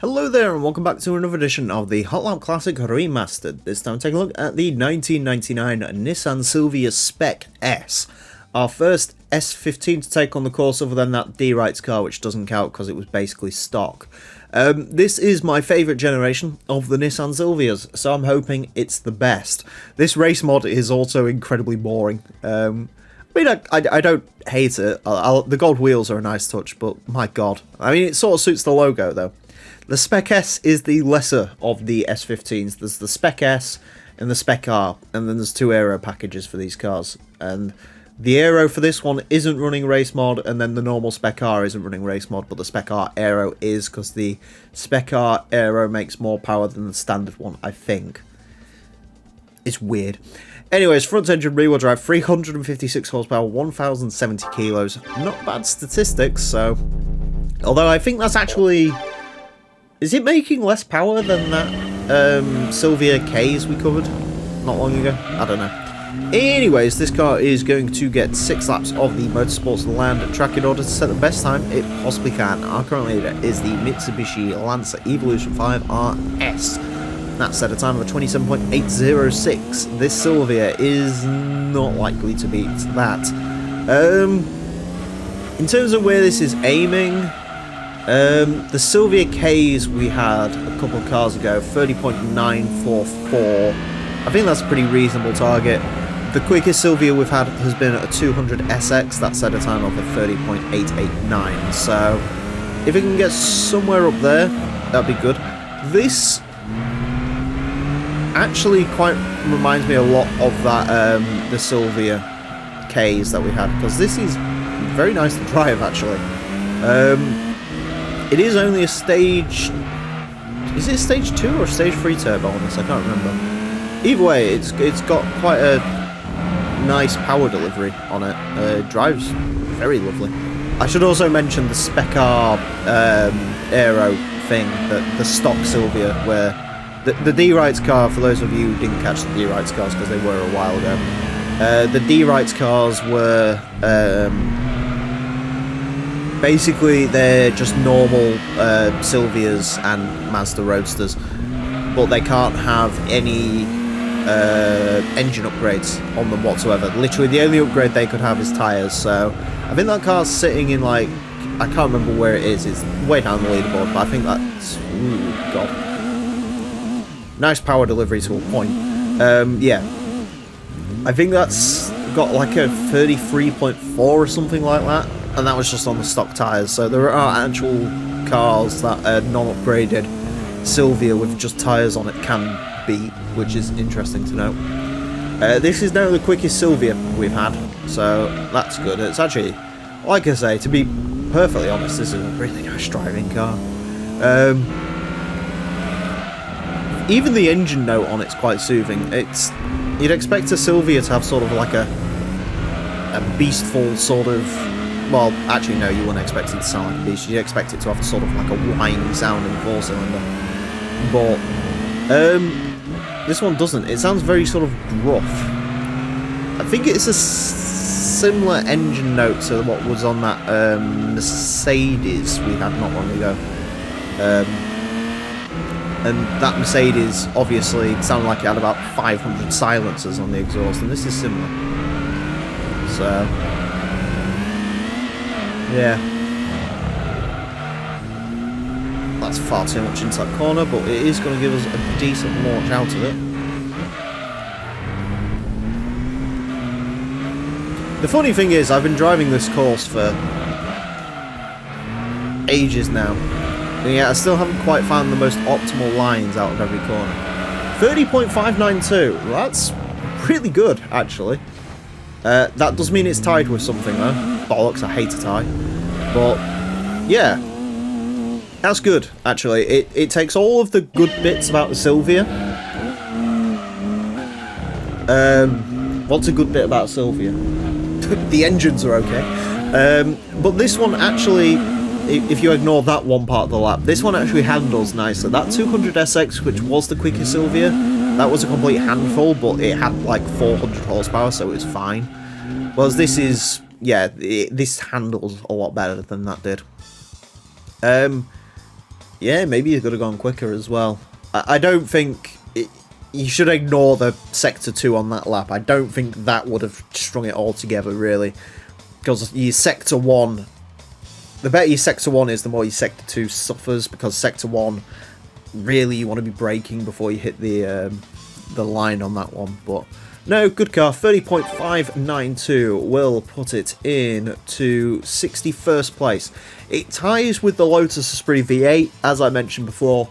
Hello there and welcome back to another edition of the Hot Lap Classic Remastered. This time take a look at the 1999 Nissan Silvia Spec-S. Our first S15 to take on the course other than that D-Rights car, which doesn't count because it was basically stock. This is my favourite generation of the Nissan Silvias, so I'm hoping it's the best. This race mod is also incredibly boring. I mean, I don't hate it. The gold wheels are a nice touch, but my god. I mean, it sort of suits the logo though. The Spec-S is the lesser of the S15s. There's the Spec-S and the Spec-R, and then there's two aero packages for these cars. And the aero for this one isn't running race mod, and then the normal Spec-R isn't running race mod, but the Spec-R aero is, because the Spec-R aero makes more power than the standard one, I think. It's weird. Anyways, front engine rear-wheel drive, 356 horsepower, 1,070 kilos. Not bad statistics, so... Although I think that's actually... Is it making less power than that Silvia K's we covered not long ago? I don't know. Anyways, this car is going to get 6 laps of the Motorsports Land track in order to set the best time it possibly can. Our current leader is the Mitsubishi Lancer Evolution 5 RS. That set a time of 27.806. This Silvia is not likely to beat that. In terms of where this is aiming... the Silvia K's we had a couple of cars ago, 30.944. I think that's a pretty reasonable target. The quickest Silvia we've had has been a 200 SX, that set a time of a 30.889. So if it can get somewhere up there, that'd be good. This actually quite reminds me a lot of that the Silvia K's that we had, because this is very nice to drive actually. It is only a stage... Is it stage 2 or stage 3 turbo on this? I can't remember. Either way, it's got quite a nice power delivery on it. It drives very lovely. I should also mention the Spec-R aero thing, that the stock Silvia, where the D-Rights car, for those of you who didn't catch the D-Rights cars because they were a while ago, the D-Rights cars were... basically, they're just normal Silvias and Mazda Roadsters, but they can't have any engine upgrades on them whatsoever. Literally, the only upgrade they could have is tyres, so I think that car's sitting in, like, I can't remember where it is. It's way down the leaderboard, but I think that's... Ooh, God. Nice power delivery to a point. Yeah. I think that's got, like, a 33.4 or something like that. And that was just on the stock tyres, so there are actual cars that a non-upgraded Silvia with just tyres on it can beat, which is interesting to note. This is now the quickest Silvia we've had, so that's good. It's actually, like I say, to be perfectly honest, this is a really nice driving car. Even the engine note on it's quite soothing. You'd expect a Silvia to have sort of like a beastful sort of... Well, actually, no, you wouldn't expect it to sound like a beast. You'd expect it to have sort of like a whiny sound in the 4-cylinder. But this one doesn't. It sounds very sort of gruff. I think it's a similar engine note to what was on that Mercedes we had not long ago. And that Mercedes obviously sounded like it had about 500 silencers on the exhaust, and this is similar. So... yeah, that's far too much into that corner, but it is going to give us a decent launch out of it. The funny thing is, I've been driving this course for ages now, and yet I still haven't quite found the most optimal lines out of every corner. 30.592, that's really good, actually. That does mean it's tied with something though. Bollocks, I hate to tie. But, yeah. That's good, actually. It takes all of the good bits about the Silvia. What's a good bit about Silvia? The engines are okay. But this one actually, if you ignore that one part of the lap, this one actually handles nicely. That 200 SX, which was the quickest Silvia, that was a complete handful, but it had like 400 horsepower, so it was fine. Whereas this is, yeah, this handles a lot better than that did. Yeah, maybe you could have gone quicker as well. I don't think... you should ignore the Sector 2 on that lap. I don't think that would have strung it all together, really. Because your Sector 1... the better your Sector 1 is, the more your Sector 2 suffers. Because Sector 1, really, you want to be braking before you hit the line on that one. But no, good car. 30.592 will put it in to 61st place. It ties with the Lotus Esprit V8, as I mentioned before.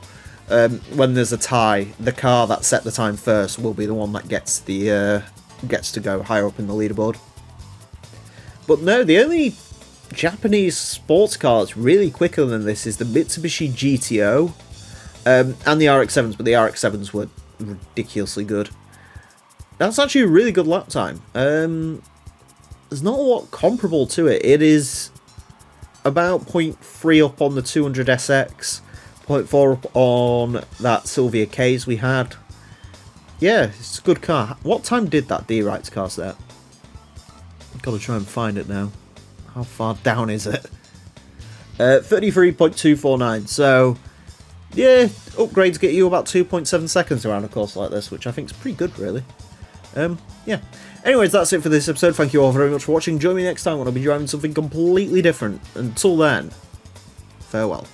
When there's a tie, the car that set the time first will be the one that gets to go higher up in the leaderboard. But no, the only Japanese sports car that's really quicker than this is the Mitsubishi GTO and the RX-7s, but the RX-7s were ridiculously good. That's actually a really good lap time. There's not a lot comparable to it. It is about 0.3 up on the 200SX, 0.4 up on that Silvia K's we had. Yeah, it's a good car. What time did that D-Rights car set? I've got to try and find it now. How far down is it? 33.249. So, yeah, upgrades get you about 2.7 seconds around a course like this, which I think is pretty good, really. Yeah. Anyways, that's it for this episode. Thank you all very much for watching. Join me next time when I'll be driving something completely different. Until then, farewell.